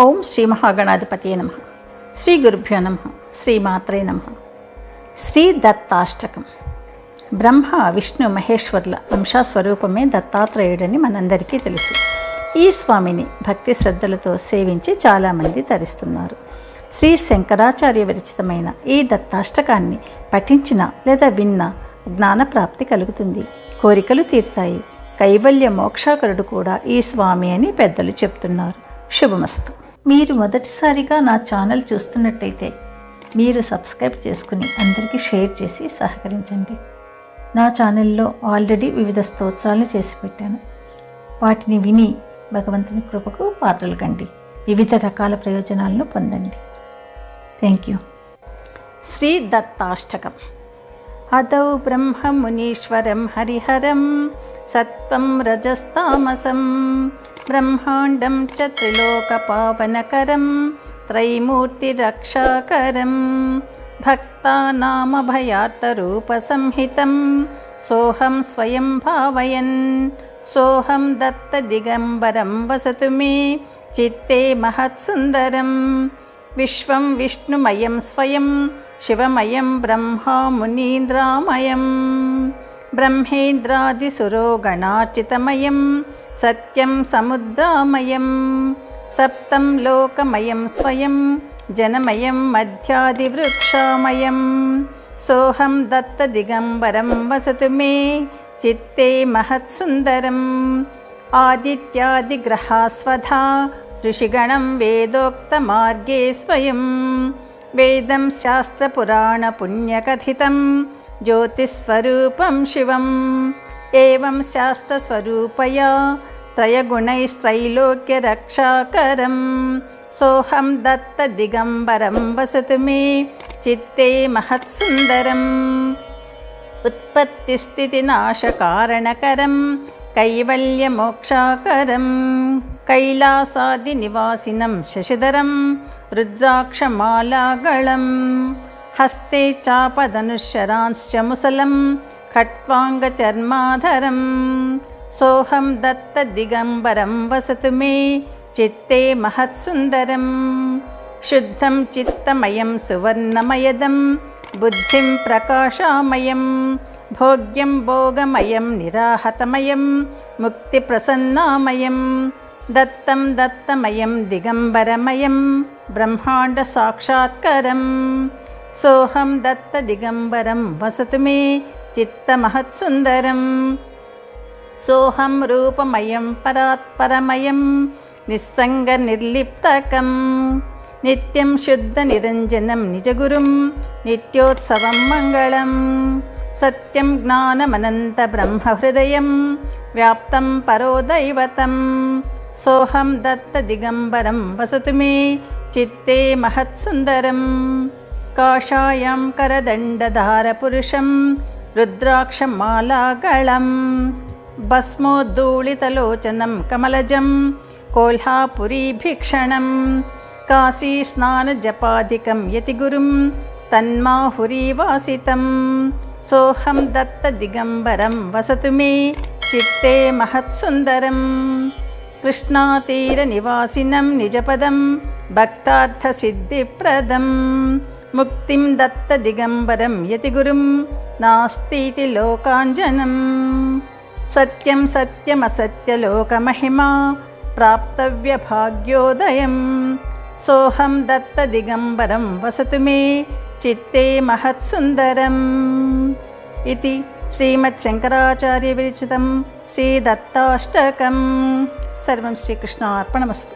ఓం శ్రీ మహాగణాధిపతియే నమః. శ్రీ గురుభ్యో నమః. శ్రీమాత్రే నమః. శ్రీ దత్తాష్టకం. బ్రహ్మ విష్ణు మహేశ్వరుల అంశస్వరూపమే దత్తాత్రేయుడని మనందరికీ తెలుసు. ఈ స్వామిని భక్తి శ్రద్ధలతో సేవించి చాలామంది తరిస్తున్నారు. శ్రీ శంకరాచార్య విరచితమైన ఈ దత్తాష్టకాన్ని పఠించిన లేదా విన్న జ్ఞానప్రాప్తి కలుగుతుంది, కోరికలు తీరుతాయి, కైవల్య మోక్షాకరుడు కూడా ఈ స్వామి అని పెద్దలు చెప్తున్నారు. శుభమస్తు. మీరు మొదటిసారిగా నా ఛానల్ చూస్తున్నట్టయితే మీరు సబ్స్క్రైబ్ చేసుకుని అందరికీ షేర్ చేసి సహకరించండి. నా ఛానల్లో ఆల్రెడీ వివిధ స్తోత్రాలు చేసి పెట్టాను. వాటిని విని భగవంతుని కృపకు పాత్రలు కండి, వివిధ రకాల ప్రయోజనాలను పొందండి. Thank you. శ్రీ దత్తాష్టకం. అదౌ బ్రహ్మ మునీశ్వరం హరిహరం సత్వం రజస్తామసం బ్రహ్మాండం చ త్రిలోకపావనకరం త్రైమూర్తిరక్షాకరం భక్తానామభయార్తరూపసంహితం సోహం స్వయం భావయన్ సోహం దత్తదిగంబరం వసతు మే చిత్తే మహత్సుందరం విశ్వం విష్ణుమయం స్వయం శివమయం బ్రహ్మా మునీంద్రామయం బ్రహ్మేంద్రాదిసురోగణార్చితమయం సత్యం సముద్రామయం సప్తం లోకమయం స్వయం జనమయం మధ్యాదివృక్షామయం సోహం దత్తదిగంబరం వసతు మే చిత్తే మహత్సుందరం ఆదిత్యాదిగ్రహాస్వధా ఋషిగణం వేదోక్తమార్గే స్వయం వేదం శాస్త్రపురాణపుణ్యకథితం జ్యోతిస్వరూపం శివం ఏవం శాస్త్రస్వరూపయా త్రయగుణైస్త్రైలోక్యరక్షాకరం సోహం దత్తదిగంబరం వసతు మే చిత్తే మహత్సుందరం ఉత్పత్తిస్థితినాశకారణకరం కైవల్యమోక్షాకరం కైలాసాదినివాసినం శశిధరం రుద్రాక్షమాలాగళం హస్తే చాపధనుశరాంశ్చ ముసలం ఖట్వాంగచర్మాధరం సోహం దత్తదిగంబరం వసతు మే చిత్తే మహత్సుందరం శుద్ధం చిత్తమయం సువర్ణమయదం బుద్ధిం ప్రకాశామయం భోగ్యం భోగమయం నిరాహతమయం ముక్తిప్రసన్నామయం దత్తం దత్తమయం దిగంబరమయం బ్రహ్మాండ సాక్షాత్కరం సోహం దత్తదిగంబరం వసతు మే చిత్తమహత్సుందరం సోహం రూపమయం పరాత్పరమయం నిస్సంగ నిర్లిప్తకం నిత్యం శుద్ధ నిరంజనం నిజగురుం నిత్యోత్సవం మంగళం సత్యం జ్ఞానమనంత బ్రహ్మహృదయం వ్యాప్తం పరోదైవతం సోహం దత్తదిగంబరం వసతు మే చిత్తే మహత్సుందరం కాషాయం కరదండధారపురుషం రుద్రాక్షమాలాగళం భస్మోద్దూళితలోచనం కమలజం కోల్హాపురీభిక్షణం కాశీస్నానజపాదికం యతిగురుం తన్మాహురీవాసితం సోహం దత్తదిగంబరం వసతు మే చిత్తే మహత్సుందరం కృష్ణాతీరనివాసినం నిజపదం భక్తార్థసిద్ధిప్రదం ముక్తిం దత్తదిగంబరం యతిగురుం నాస్तीति లోకాంజనం సత్యం సత్యమసత్యలోకమహిమా ప్రాప్తవ్యభాగ్యోదయం సోహం దత్తదిగంబరం వసతు మే చిత్తే మహత్సుందరం. ఇది శ్రీమచ్చంకరాచార్య విరచితం శ్రీ దత్తాష్టకం. సర్వం శ్రీకృష్ణార్పణమస్తు.